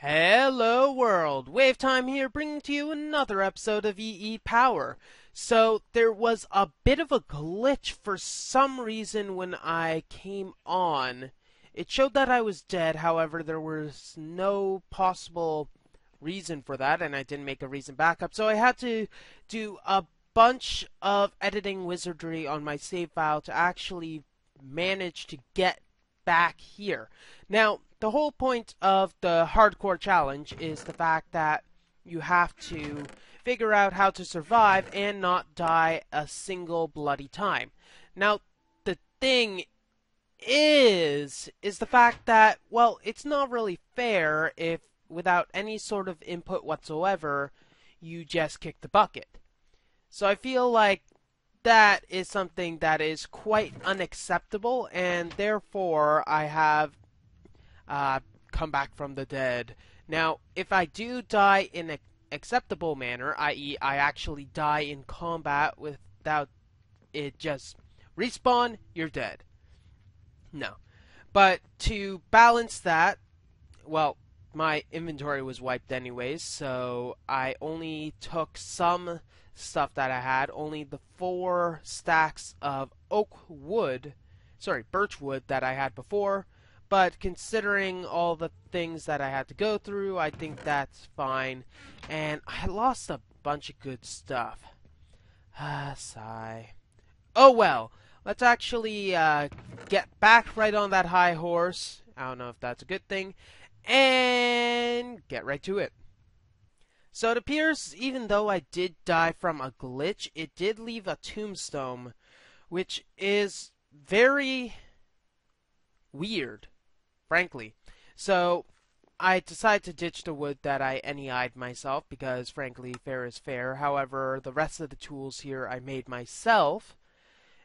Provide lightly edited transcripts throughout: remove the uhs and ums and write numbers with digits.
Hello world, WayofTime here bringing to you another episode of EEPower. So there was a bit of a glitch for some reason when I came on. It showed that I was dead, however there was no possible reason for that and I didn't make a recent backup. So I had to do a bunch of editing wizardry on my save file to actually manage to get back here. Now, the whole point of the hardcore challenge is the fact that you have to figure out how to survive and not die a single bloody time. Now, the thing is the fact that, well, it's not really fair if without any sort of input whatsoever, you just kick the bucket. So I feel like that is something that is quite unacceptable, and therefore I have come back from the dead. Now, if I do die in an acceptable manner, i.e., I actually die in combat without it just respawn, you're dead. No. But to balance that, well, my inventory was wiped anyways, so I only took some stuff that I had, only the 4 stacks of birch wood that I had before. But considering all the things that I had to go through, I think that's fine. And I lost a bunch of good stuff. Sigh. Oh well, let's actually get back right on that high horse. I don't know if that's a good thing. And get right to it. So it appears, even though I did die from a glitch, it did leave a tombstone, which is very weird, frankly. So I decided to ditch the wood that I NEI'd myself, because frankly, fair is fair. However, the rest of the tools here I made myself.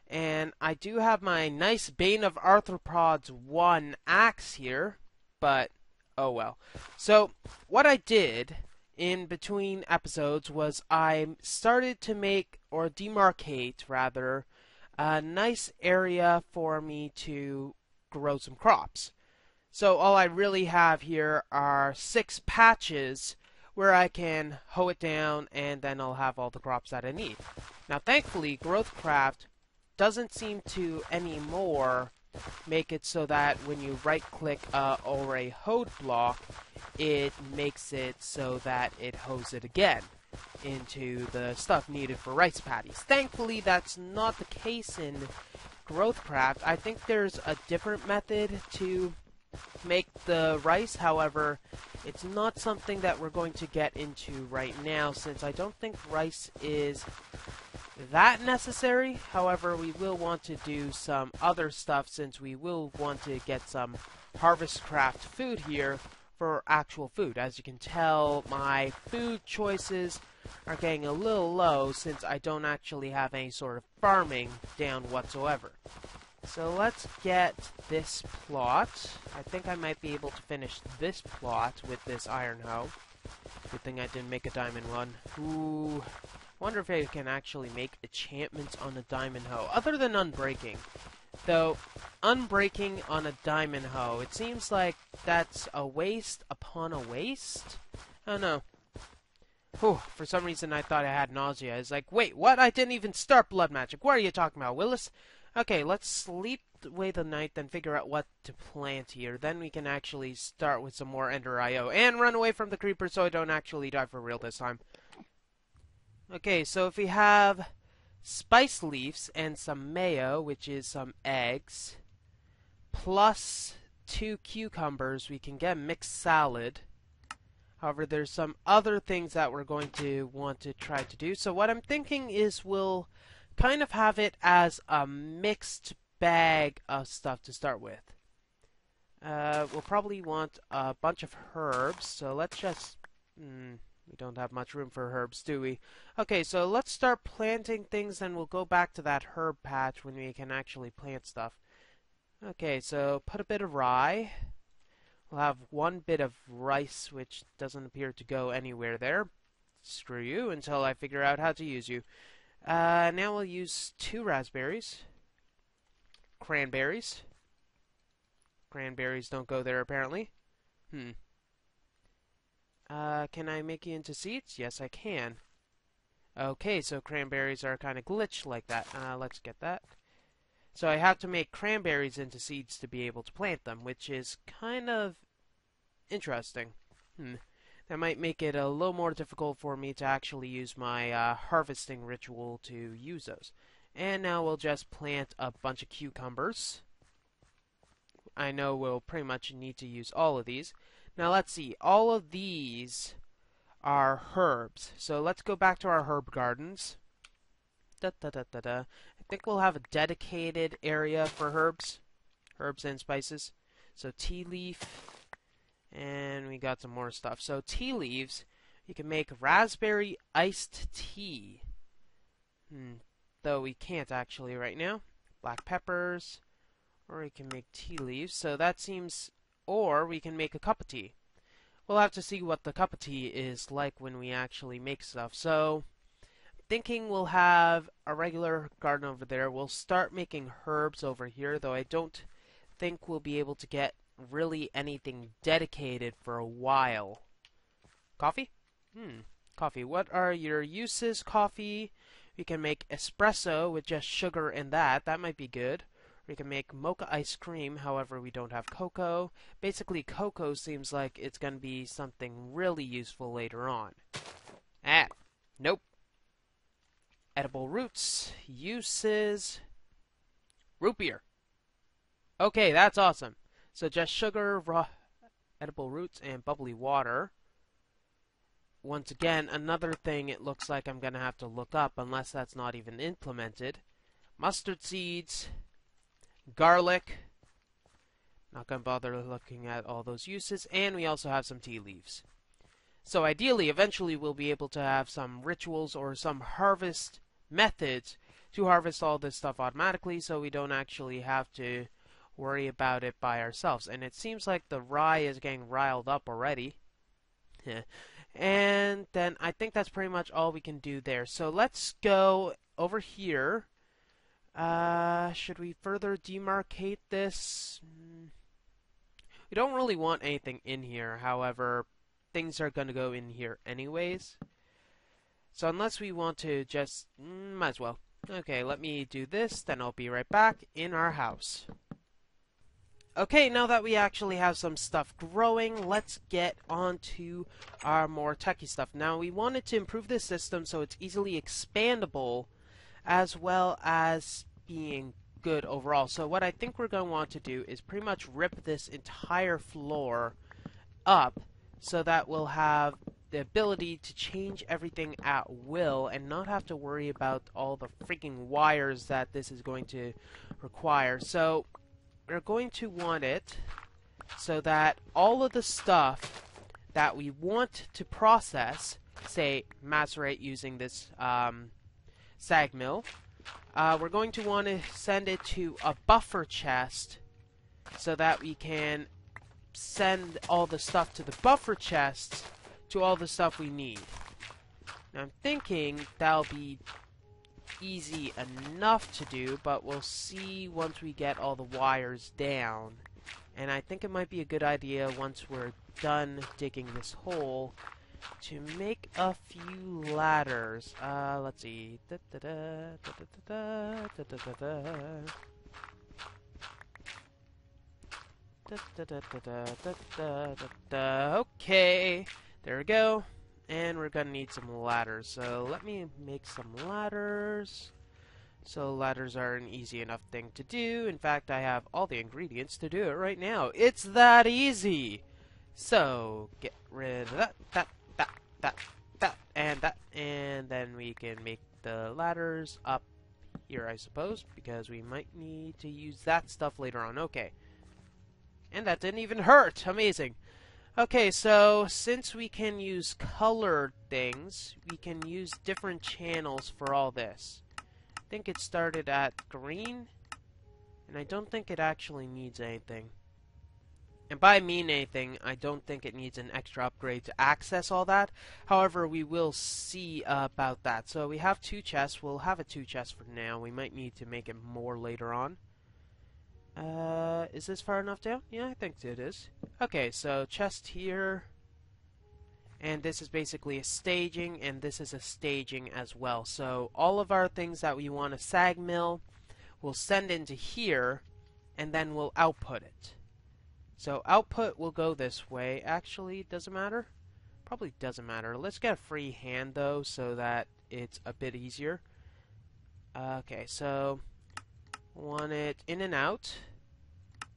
And I do have my nice Bane of Arthropods 1 axe here, but oh well. So, what I did in between episodes was I started to make, or demarcate rather, a nice area for me to grow some crops. So all I really have here are 6 patches where I can hoe it down and then I'll have all the crops that I need. Now thankfully Growthcraft doesn't seem to anymore make it so that when you right click or a hoed block, it makes it so that it hoes it again into the stuff needed for rice paddies. Thankfully that's not the case in Growthcraft. I think there's a different method to make the rice, however, it's not something that we're going to get into right now since I don't think rice is that necessary. However, we will want to do some other stuff since we will want to get some Harvestcraft food here for actual food. As you can tell, my food choices are getting a little low since I don't actually have any sort of farming down whatsoever. So let's get this plot. I think I might be able to finish this plot with this iron hoe. Good thing I didn't make a diamond one. Ooh. Wonder if I can actually make enchantments on a diamond hoe, other than unbreaking. Though, unbreaking on a diamond hoe, it seems like that's a waste upon a waste? I don't know. Whew, for some reason I thought I had nausea. It's like, wait, what? I didn't even start blood magic. What are you talking about, Willis? Okay, let's sleep away the night, then figure out what to plant here. Then we can actually start with some more Ender IO. And run away from the creeper so I don't actually die for real this time. Okay, so if we have spice leaves and some mayo, which is some eggs, plus 2 cucumbers, we can get mixed salad. However, there's some other things that we're going to want to try to do. So what I'm thinking is we'll kind of have it as a mixed bag of stuff to start with. We'll probably want a bunch of herbs, so let's just... we don't have much room for herbs, do we? Okay, so let's start planting things, and we'll go back to that herb patch when we can actually plant stuff. Okay, so put a bit of rye. We'll have 1 bit of rice, which doesn't appear to go anywhere there. Screw you, until I figure out how to use you. Now we'll use 2 raspberries. Cranberries. Cranberries don't go there, apparently. Can I make you into seeds? Yes, I can. Okay, so cranberries are kind of glitched like that. Let's get that. So I have to make cranberries into seeds to be able to plant them, which is kind of interesting. That might make it a little more difficult for me to actually use my harvesting ritual to use those. And now we'll just plant a bunch of cucumbers. I know we'll pretty much need to use all of these. Now let's see, all of these are herbs. So let's go back to our herb gardens. I think we'll have a dedicated area for herbs and spices. So tea leaf, and we got some more stuff. So tea leaves, you can make raspberry iced tea. Though we can't actually right now. Black peppers, or we can make tea leaves. So that seems, or we can make a cup of tea. We'll have to see what the cup of tea is like when we actually make stuff. So thinking we'll have a regular garden over there. We'll start making herbs over here, though I don't think we'll be able to get really anything dedicated for a while. Coffee? Coffee. What are your uses, coffee? We can make espresso with just sugar in that. That might be good. We can make mocha ice cream, however we don't have cocoa. Basically, cocoa seems like it's going to be something really useful later on. Nope. Edible roots, uses, root beer. Okay, that's awesome. So just sugar, raw edible roots, and bubbly water. Once again, another thing it looks like I'm going to have to look up, unless that's not even implemented. Mustard seeds, garlic. Not going to bother looking at all those uses. And we also have some tea leaves. So ideally, eventually we'll be able to have some rituals or some harvest methods to harvest all this stuff automatically, so we don't actually have to worry about it by ourselves. And it seems like the rye is getting riled up already. And then I think that's pretty much all we can do there. So let's go over here. Should we further demarcate this? We don't really want anything in here, however, things are going to go in here anyways. So unless we want to just, might as well. Okay, let me do this, then I'll be right back in our house. Okay, now that we actually have some stuff growing, let's get on to our more techie stuff. Now, we wanted to improve this system so it's easily expandable, as well as being good overall. So what I think we're going to want to do is pretty much rip this entire floor up, so that we'll have the ability to change everything at will and not have to worry about all the freaking wires that this is going to require. So we're going to want it so that all of the stuff that we want to process, say macerate using this sag mill, we're going to want to send it to a buffer chest so that we can send all the stuff to the buffer chests to all the stuff we need. Now I'm thinking that'll be easy enough to do, but we'll see once we get all the wires down. And I think it might be a good idea once we're done digging this hole to make a few ladders. Let's see. Okay, there we go. And we're gonna need some ladders. So let me make some ladders. So ladders are an easy enough thing to do. In fact, I have all the ingredients to do it right now. It's that easy. So get rid of that, and then we can make the ladders up here, I suppose, because we might need to use that stuff later on. Okay. And that didn't even hurt. Amazing. Okay, so since we can use colored things, we can use different channels for all this. I think it started at green, and I don't think it actually needs anything. And by mean anything, I don't think it needs an extra upgrade to access all that. However, we will see about that. So we have 2 chests. We'll have a 2 chests for now. We might need to make it more later on. Is this far enough down? Yeah, I think it is. Okay, so chest here. and this is basically a staging, and this is a staging as well. So all of our things that we want to sag mill, we'll send into here, and then we'll output it. So output will go this way. Actually, does it matter? Probably doesn't matter. Let's get a free hand though, so that it's a bit easier. Okay, so want it in and out.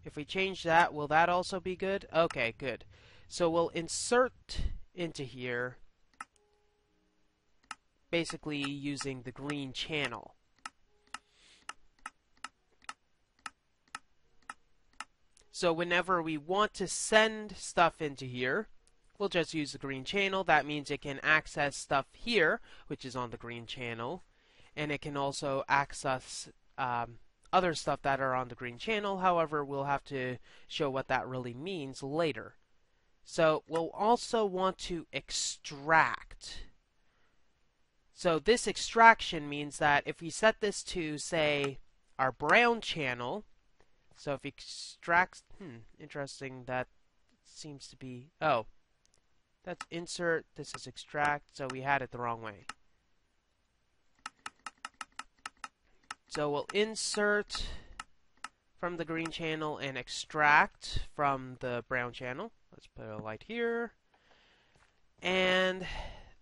If we change that, will that also be good? Okay, good. So we'll insert into here, basically using the green channel. So whenever we want to send stuff into here, we'll just use the green channel. That means it can access stuff here, which is on the green channel, and it can also access other stuff that are on the green channel. However, we'll have to show what that really means later. So we'll also want to extract. So this extraction means that if we set this to, say, our brown channel, so if we extract, interesting, that seems to be, oh, that's insert, this is extract, so we had it the wrong way. So we'll insert from the green channel and extract from the brown channel. Let's put a light here. And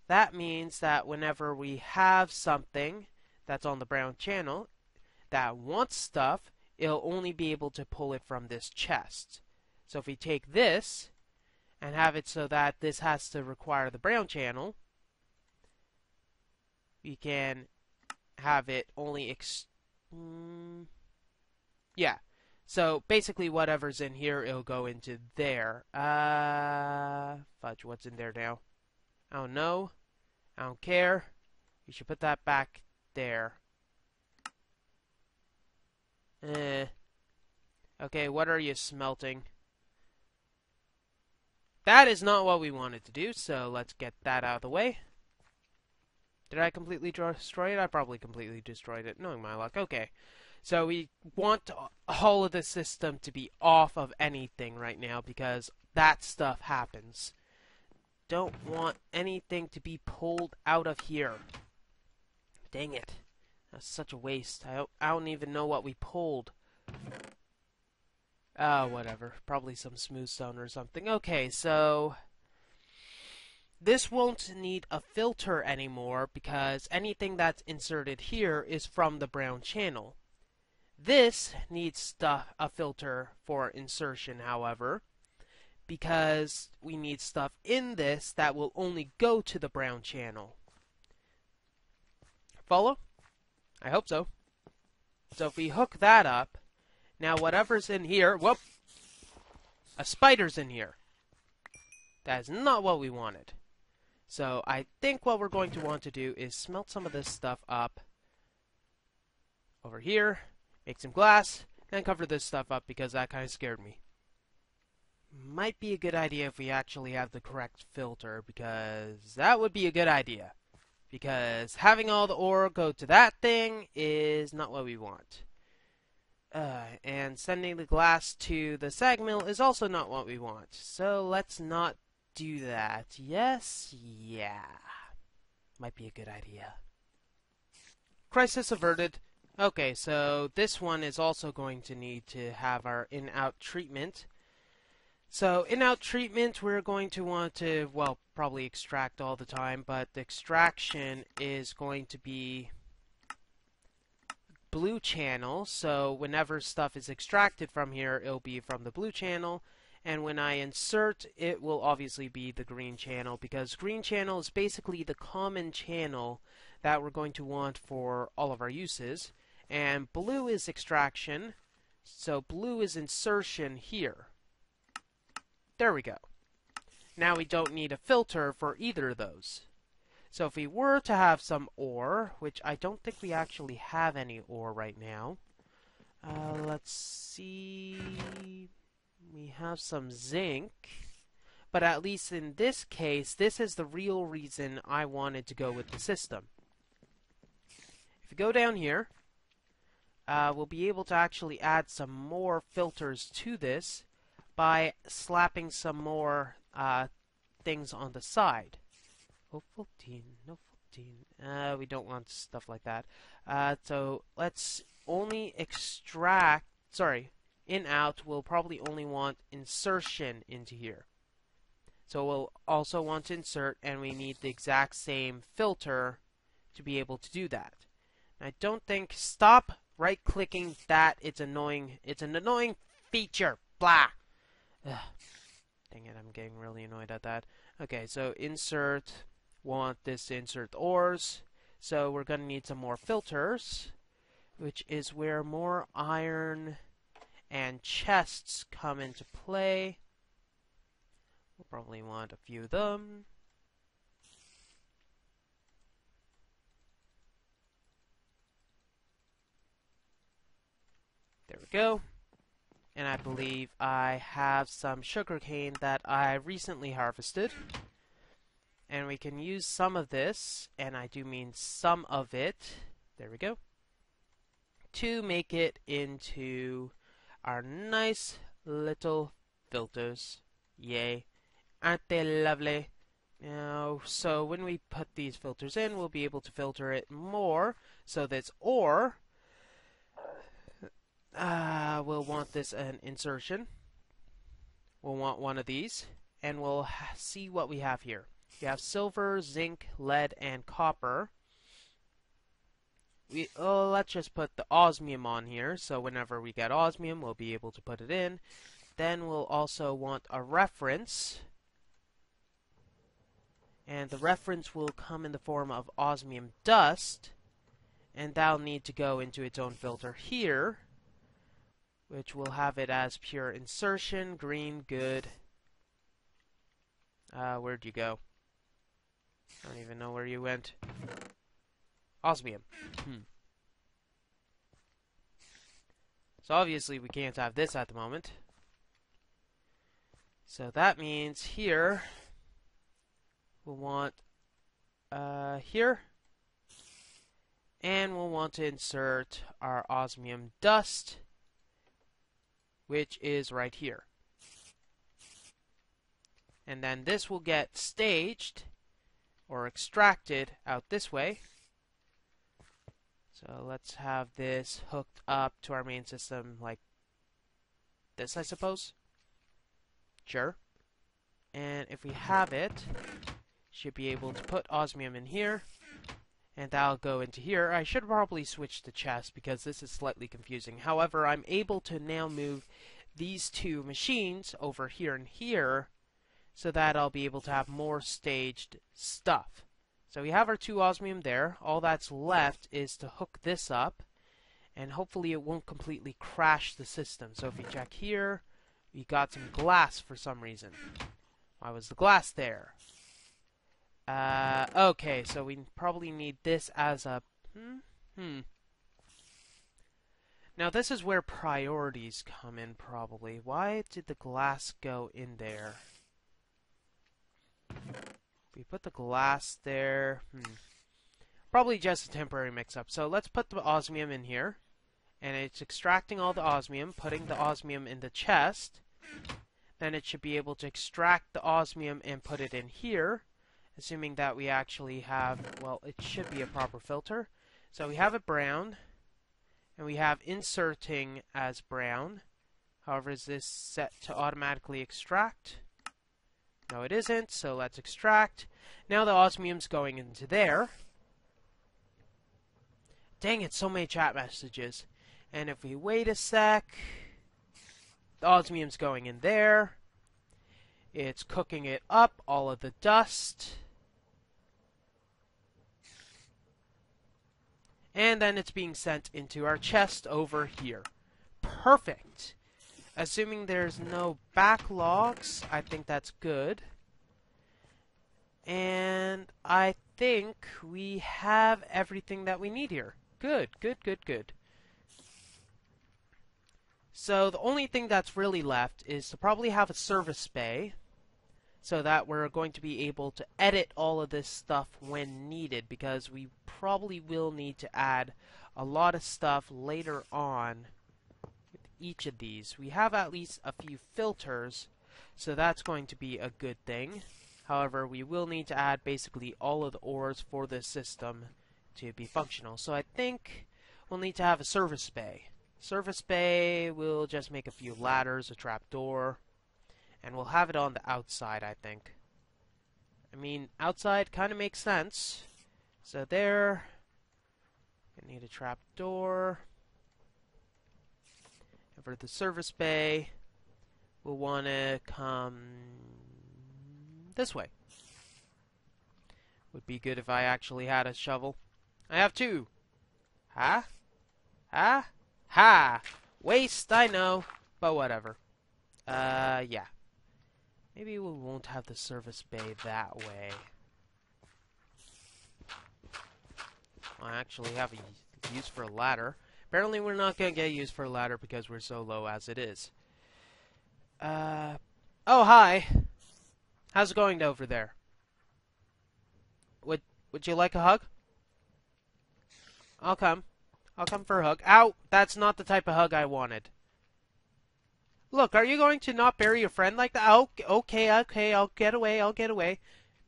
that means that whenever we have something that's on the brown channel that wants stuff, it'll only be able to pull it from this chest. So if we take this and have it so that this has to require the brown channel, we can have it only yeah. So basically whatever's in here, it'll go into there. Fudge, what's in there now? I don't know. I don't care. We should put that back there. Okay, what are you smelting? That is not what we wanted to do, so let's get that out of the way. Did I completely destroy it? I probably completely destroyed it, knowing my luck. Okay, so we want all of the system to be off of anything right now because that stuff happens. Don't want anything to be pulled out of here. Dang it. That's such a waste. I don't even know what we pulled. Whatever. Probably some smooth stone or something. Okay, so this won't need a filter anymore because anything that's inserted here is from the brown channel. This needs a filter for insertion, however, because we need stuff in this that will only go to the brown channel. Follow? I hope so. So if we hook that up, now whatever's in here, whoop, a spider's in here. That is not what we wanted. So I think what we're going to want to do is smelt some of this stuff up over here, make some glass, and cover this stuff up because that kind of scared me. Might be a good idea if we actually have the correct filter, because that would be a good idea. Because having all the ore go to that thing is not what we want. And sending the glass to the sag mill is also not what we want. So let's not do that. Yes? Yeah. Might be a good idea. Crisis averted. Okay, so this one is also going to need to have our in-out treatment. So in-out treatment, we're going to want to, well, probably extract all the time, but the extraction is going to be blue channel. So whenever stuff is extracted from here, it'll be from the blue channel. And when I insert, it will obviously be the green channel, because green channel is basically the common channel that we're going to want for all of our uses. And blue is extraction, so blue is insertion here. There we go. Now we don't need a filter for either of those. So if we were to have some ore, which I don't think we actually have any ore right now. Let's see. We have some zinc. But at least in this case, this is the real reason I wanted to go with the system. If we go down here, we'll be able to actually add some more filters to this by slapping some more things on the side. Ovaltine, no Ovaltine. We don't want stuff like that. So let's only extract, sorry, in out, we'll probably only want insertion into here. So we'll also want to insert, and we need the exact same filter to be able to do that. I don't think, stop right-clicking that, it's annoying. It's an annoying feature. Blah. Ugh. Dang it, I'm getting really annoyed at that. Okay, so insert, want this to insert ores. So we're going to need some more filters, which is where more iron and chests come into play. We'll probably want a few of them. There we go. And I believe I have some sugarcane that I recently harvested. And we can use some of this, and I do mean some of it, there we go, to make it into our nice little filters. Yay. Aren't they lovely? Now, so when we put these filters in, we'll be able to filter it more. So this ore, we'll want this an insertion. We'll want one of these, and we'll see what we have here. We have silver, zinc, lead, and copper. Let's just put the osmium on here, so whenever we get osmium, we'll be able to put it in. Then we'll also want a reference, and the reference will come in the form of osmium dust, and that'll need to go into its own filter here, which will have it as pure insertion, green, good. Where'd you go? I don't even know where you went. Osmium. So obviously we can't have this at the moment. So that means here we'll want here, and we'll want to insert our osmium dust, which is right here. And then this will get staged or extracted out this way. So let's have this hooked up to our main system like this, I suppose. Sure. And if we have it, should be able to put osmium in here, and that'll go into here. I should probably switch the chest because this is slightly confusing. However, I'm able to now move these two machines over here and here, so that I'll be able to have more staged stuff. So we have our two osmium there. All that's left is to hook this up, and hopefully it won't completely crash the system. So if you check here, we got some glass for some reason. Why was the glass there? Okay, so we probably need this as a... Now this is where priorities come in probably. Why did the glass go in there? We put the glass there. Probably just a temporary mix-up. So let's put the osmium in here. And it's extracting all the osmium, putting the osmium in the chest. Then it should be able to extract the osmium and put it in here. Assuming that we actually have, well, it should be a proper filter. So we have it brown. And we have inserting as brown. However, is this set to automatically extract? No, it isn't, so let's extract. Now the osmium's going into there. Dang it, so many chat messages. And if we wait a sec, the osmium's going in there. It's cooking it up, all of the dust. And then it's being sent into our chest over here. Perfect. Assuming there's no backlogs, I think that's good. And I think we have everything that we need here. Good, good, good, good. So the only thing that's really left is to probably have a service bay, so that we're going to be able to edit all of this stuff when needed, because we probably will need to add a lot of stuff later on. Each of these. We have at least a few filters, so that's going to be a good thing. However, we will need to add basically all of the ores for this system to be functional. So I think we'll need to have a service bay. Service bay, we'll just make a few ladders, a trapdoor, and we'll have it on the outside, I think. I mean, outside kind of makes sense. So there, we need a trapdoor. And for the service bay, we'll want to come this way. Would be good if I actually had a shovel. I have two. Ha? Ha? Ha! Waste, I know, but whatever. Yeah. Maybe we won't have the service bay that way. I actually have a use for a ladder. Apparently we're not going to get used for a ladder because we're so low as it is. Oh, hi. How's it going over there? Would you like a hug? I'll come. I'll come for a hug. Ow! That's not the type of hug I wanted. Look, are you going to not bury your friend like that? Oh, okay, I'll get away.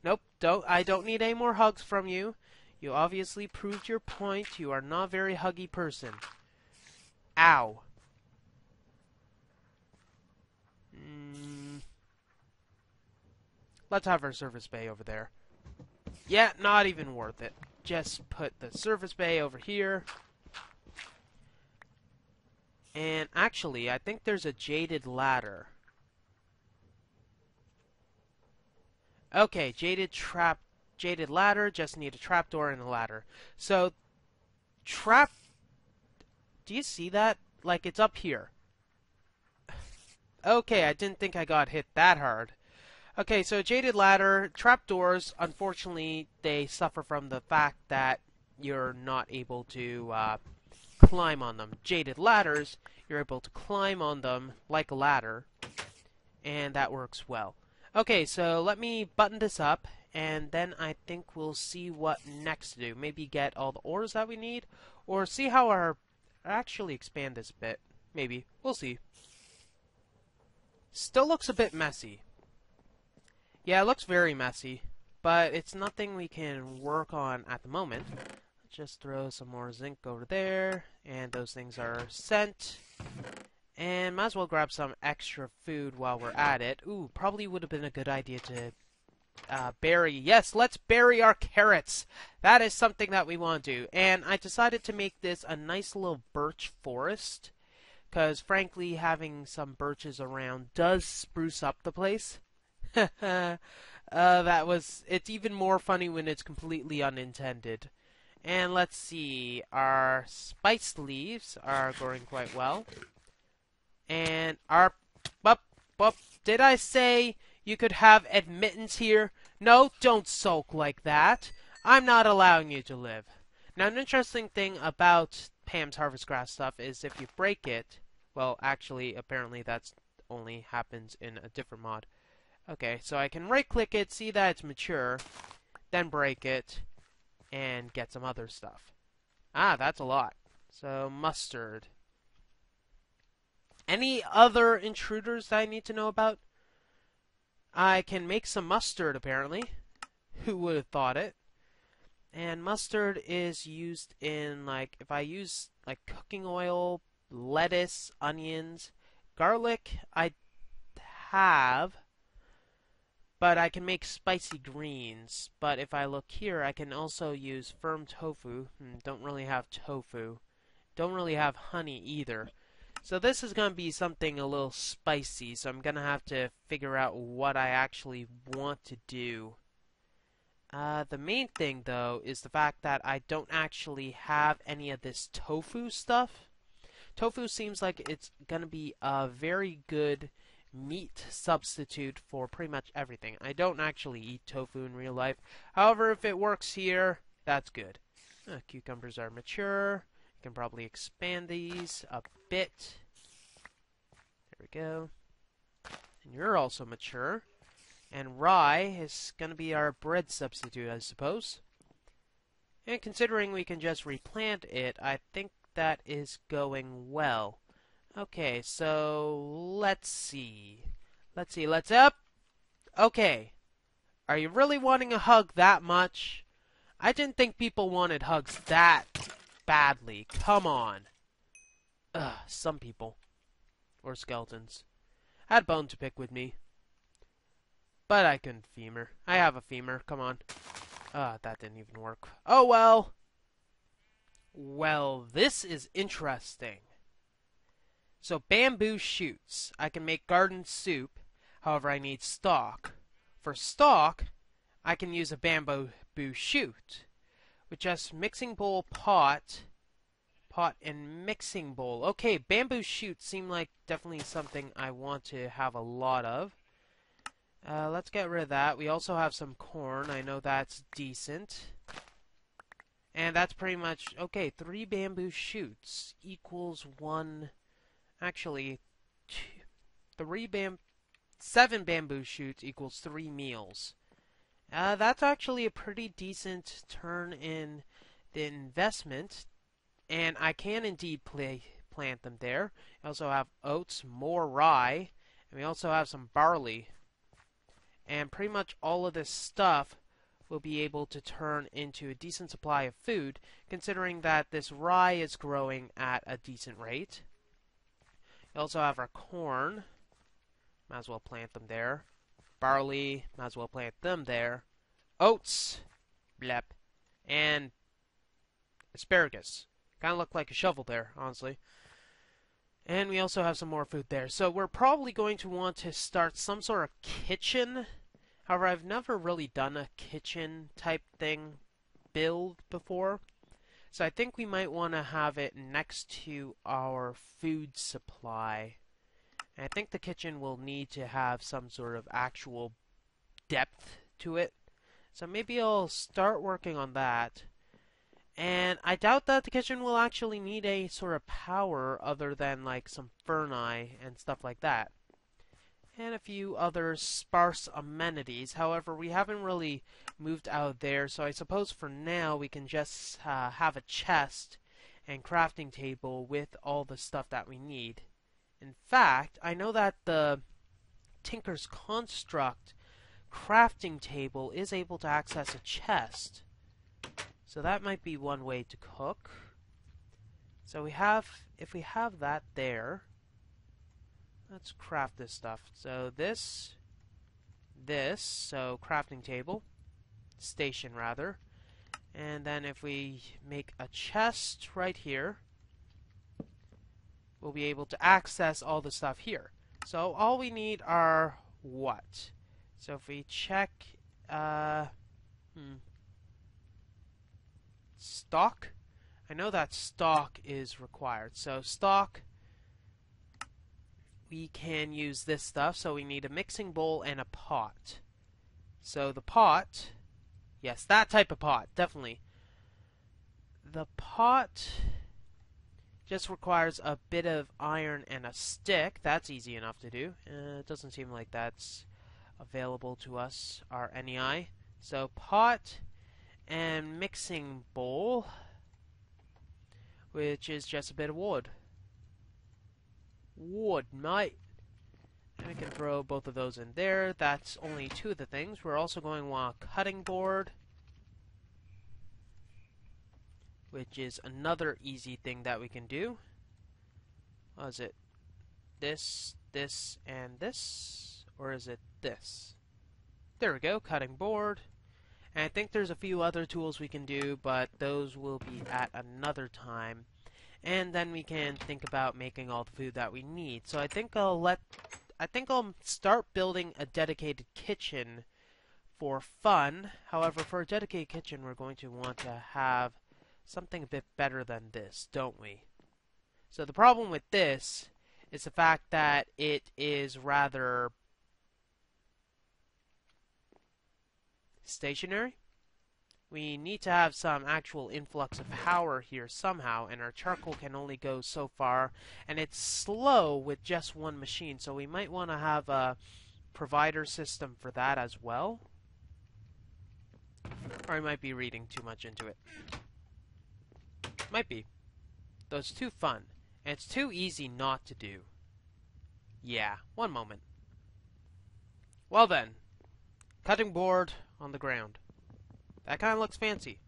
Nope, I don't need any more hugs from you. You obviously proved your point. You are not a very huggy person. Ow. Let's have our service bay over there. Yeah, not even worth it. Just put the service bay over here. And actually, I think there's a jaded ladder. Okay, jaded ladder, just need a trapdoor and a ladder. So, do you see that? Like, it's up here. Okay, I didn't think I got hit that hard. Okay, so jaded ladder, trapdoors, unfortunately, they suffer from the fact that you're not able to climb on them. Jaded ladders, you're able to climb on them like a ladder, and that works well. Okay, so let me button this up, and then I think we'll see what next to do. Maybe get all the ores that we need, or see how actually expand this bit. Maybe. We'll see. Still looks a bit messy. Yeah, it looks very messy, but it's nothing we can work on at the moment. Just throw some more zinc over there, and those things are sent. And might as well grab some extra food while we're at it. Ooh, probably would have been a good idea to bury. Yes, let's bury our carrots. That is something that we want to do. And I decided to make this a nice little birch forest, because frankly, having some birches around does spruce up the place. It's even more funny when it's completely unintended. And let's see, our spice leaves are growing quite well. And our, did I say you could have admittance here? No, don't sulk like that. I'm not allowing you to live. Now, an interesting thing about Pam's Harvest Grass stuff is if you break it, well, actually, apparently that's only happens in a different mod. Okay, so I can right-click it, see that it's mature, then break it, and get some other stuff. Ah, that's a lot. So, mustard. Any other intruders that I need to know about? I can make some mustard, apparently. Who would have thought it? And mustard is used in, like, if I use, like, cooking oil, lettuce, onions, garlic, I have... But I can make spicy greens. But if I look here, I can also use firm tofu. Don't really have tofu. Don't really have honey either. So this is going to be something a little spicy. So I'm going to have to figure out what I actually want to do. The main thing, though, is the fact that I don't actually have any of this tofu stuff. Tofu seems like it's going to be a very good meat substitute for pretty much everything. I don't actually eat tofu in real life. However, if it works here, that's good. Cucumbers are mature. You can probably expand these a bit. There we go. And you're also mature. And rye is going to be our bread substitute, I suppose. And considering we can just replant it, I think that is going well. Okay, so let's see. Let's up. Okay. Are you really wanting a hug that much? I didn't think people wanted hugs that badly. Come on. Ugh, some people. Or skeletons. I had bone to pick with me. But I couldn't femur. I have a femur. Come on. That didn't even work. Oh well. Well, this is interesting. So bamboo shoots. I can make garden soup. However, I need stock. For stock, I can use a bamboo shoot. With just mixing bowl, pot, and mixing bowl. Okay, bamboo shoots seem like definitely something I want to have a lot of. Let's get rid of that. We also have some corn. I know that's decent. And that's pretty much... Okay, 3 bamboo shoots equals 1... Actually, 7 bamboo shoots equals 3 meals. That's actually a pretty decent turn in the investment. And I can indeed plant them there. I also have oats, more rye, and we also have some barley. And pretty much all of this stuff will be able to turn into a decent supply of food, considering that this rye is growing at a decent rate. We also have our corn. Might as well plant them there. Barley. Might as well plant them there. Oats. Blep. And asparagus. Kind of look like a shovel there, honestly. And we also have some more food there. So we're probably going to want to start some sort of kitchen. However, I've never really done a kitchen type thing build before. So I think we might want to have it next to our food supply. And I think the kitchen will need to have some sort of actual depth to it. So maybe I'll start working on that. And I doubt that the kitchen will actually need a sort of power other than like some ferni and stuff like that. And a few other sparse amenities. However, we haven't really moved out there, so I suppose for now we can just have a chest and crafting table with all the stuff that we need. In fact, I know that the Tinker's Construct crafting table is able to access a chest. So that might be one way to cook. So if we have that there, let's craft this stuff. So this, so crafting table, station rather. And then if we make a chest right here, we'll be able to access all the stuff here. So all we need are what? So if we check, stock? I know that stock is required. So stock, we can use this stuff. So we need a mixing bowl and a pot. So the pot, yes, that type of pot, definitely. The pot just requires a bit of iron and a stick. That's easy enough to do. It doesn't seem like that's available to us, our NEI. So pot and mixing bowl, which is just a bit of wood. Wood, mate. And we can throw both of those in there. That's only 2 of the things. We're also going to want a cutting board, which is another easy thing that we can do. What is it? This, and this? Or is it this? There we go, cutting board. And I think there's a few other tools we can do, but those will be at another time. And then we can think about making all the food that we need. So I think I'll start building a dedicated kitchen for fun. However, for a dedicated kitchen, we're going to want to have something a bit better than this, don't we? So the problem with this is the fact that it is rather stationary. We need to have some actual influx of power here somehow, and our charcoal can only go so far, and it's slow with just one machine, so we might want to have a provider system for that as well. Or I might be reading too much into it. Might be. Though it's too fun, and it's too easy not to do. Yeah, one moment. Well then, cutting board on the ground. That kind of looks fancy.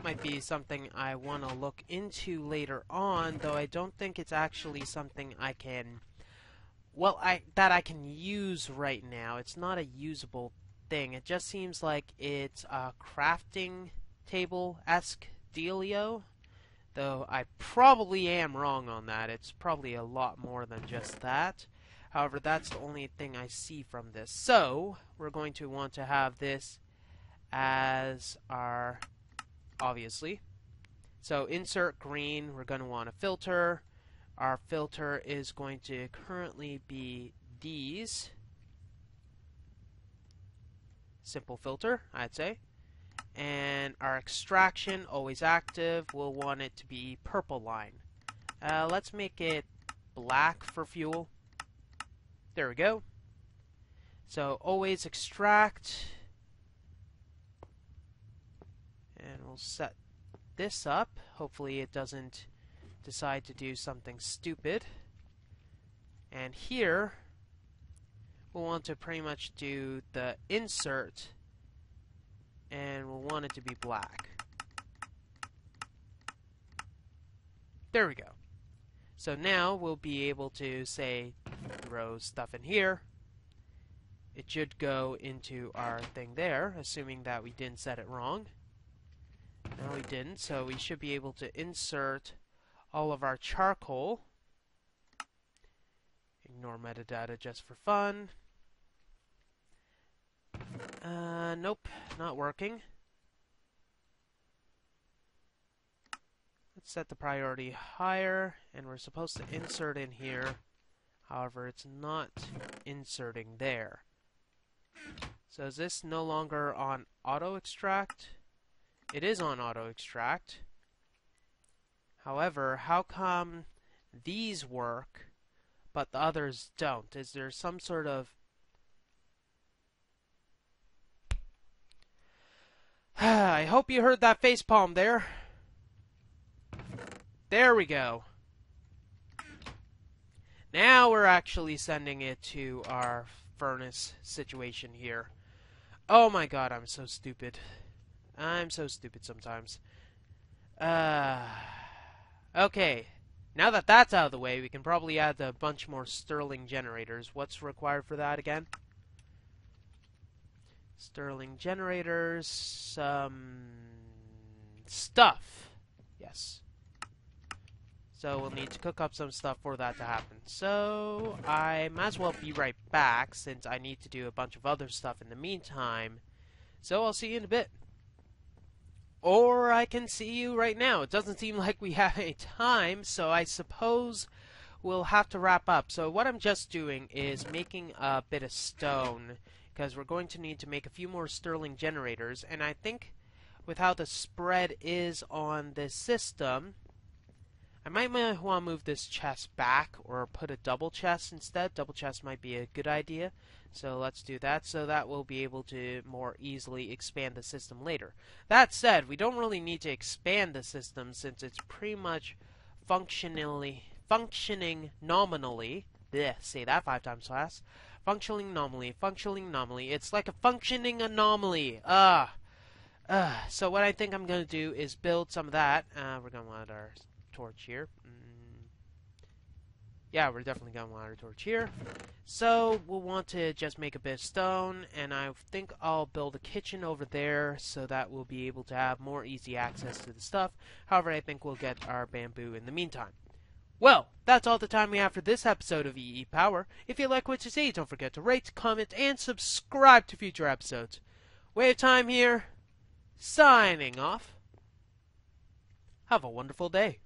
Might be something I want to look into later on, though I don't think it's actually something I can, well, that I can use right now. It's not a usable thing. It just seems like it's a crafting table-esque dealio, though I probably am wrong on that. It's probably a lot more than just that. However, that's the only thing I see from this. So, we're going to want to have this as our, obviously. So, insert green, we're going to want a filter. Our filter is going to currently be these. Simple filter, I'd say. And our extraction, always active, we'll want it to be purple line. Let's make it black for fuel. There we go. So always extract. And we'll set this up. Hopefully it doesn't decide to do something stupid. And here, we'll want to pretty much do the insert, and we'll want it to be black. There we go. So now we'll be able to say throw stuff in here. It should go into our thing there, assuming that we didn't set it wrong. No, we didn't, so we should be able to insert all of our charcoal. Ignore metadata just for fun. Nope, not working. Let's set the priority higher, and we're supposed to insert in here. However, it's not inserting there. So is this no longer on auto extract? It is on auto extract. However, how come these work but the others don't? Is there some sort of I hope you heard that facepalm there. There we go. Now we're actually sending it to our furnace situation here. Oh my god, I'm so stupid. I'm so stupid sometimes. Okay. Now that that's out of the way, we can probably add a bunch more Stirling generators. What's required for that again? Stirling generators, some stuff. Yes. So we'll need to cook up some stuff for that to happen. So I might as well be right back since I need to do a bunch of other stuff in the meantime. So I'll see you in a bit. Or I can see you right now. It doesn't seem like we have any time, so I suppose we'll have to wrap up. So what I'm just doing is making a bit of stone, because we're going to need to make a few more Stirling generators, and I think with how the spread is on this system, I might want to move this chest back or put a double chest instead. Double chest might be a good idea. So let's do that so that we'll be able to more easily expand the system later. That said, we don't really need to expand the system since it's pretty much functioning nominally. Blech, say that 5 times fast. Functioning nominally. It's like a functioning anomaly. So what I think I'm going to do is build some of that. We're going to want our torch here. Yeah, we're definitely going to want our torch here. So we'll want to just make a bit of stone, and I think I'll build a kitchen over there so that we'll be able to have more easy access to the stuff. However, I think we'll get our bamboo in the meantime. Well, that's all the time we have for this episode of EEPower. If you like what you see, don't forget to rate, comment, and subscribe to future episodes. WayofTime here, signing off. Have a wonderful day.